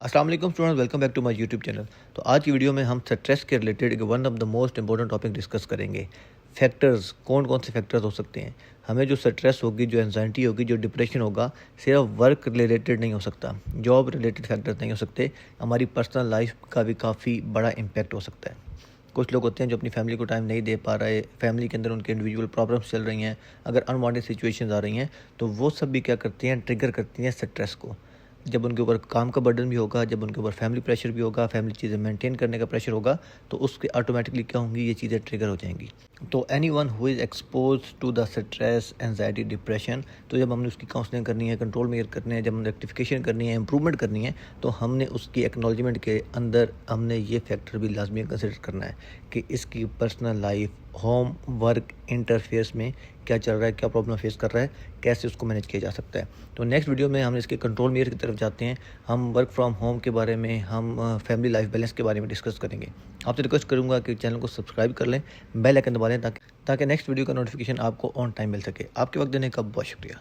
अस्सलाम वालेकुम students, welcome back to my YouTube channel. तो आज की वीडियो में हम स्ट्रेस के related one of the most important topic discuss करेंगे। फैक्टर्स, कौन कौन से फैक्टर्स हो सकते हैं। हमें जो स्ट्रेस होगी, जो एंजाइटी होगी, जो डिप्रेशन होगा, सिर्फ वर्क रिलेटेड नहीं हो सकता, जॉब रिलेटेड फैक्टर्स नहीं हो सकते, हमारी पर्सनल लाइफ का भी काफ़ी बड़ा इम्पैक्ट हो सकता है। कुछ लोग होते हैं जो अपनी फैमिली को टाइम नहीं दे पा रहे, फैमिली के अंदर उनके इंडिविजुअल प्रॉब्लम्स चल रही हैं, अगर अनवांटेड सिचुएशंस आ रही हैं तो वो सब भी क्या करती हैं, ट्रिगर करती हैं स्ट्रेस को। जब उनके ऊपर काम का बर्डन भी होगा, जब उनके ऊपर फैमिली प्रेशर भी होगा, फैमिली चीज़ें मेंटेन करने का प्रेशर होगा, तो उसके ऑटोमेटिकली क्या होंगी, ये चीज़ें ट्रिगर हो जाएंगी। तो anyone who is expose to the stress, anxiety, depression, तो जब हमने उसकी काउंसलिंग करनी है, कंट्रोल मेजर करने हैं, जब हमने रेक्टिफिकेशन करनी है, इंप्रूवमेंट करनी है, तो हमने उसकी एक्नॉलेजमेंट के अंदर हमने ये फैक्टर भी लाजमी कंसिडर करना है कि इसकी personal life, home, work interferes में क्या चल रहा है, क्या प्रॉब्लम फेस कर रहा है, कैसे उसको मैनेज किया जा सकता है। तो नेक्स्ट वीडियो में हम इसके कंट्रोल मेजर की तरफ जाते हैं। हम वर्क फ्रॉम होम के बारे में, हम फैमिली लाइफ बैलेंस के बारे में डिस्कस करेंगे। आपसे रिक्वेस्ट करूंगा कि चैनल को सब्सक्राइब कर लें, बेल आइकन दबा लें ताकि नेक्स्ट वीडियो का नोटिफिकेशन आपको ऑन टाइम मिल सके। आपके वक्त देने का बहुत शुक्रिया।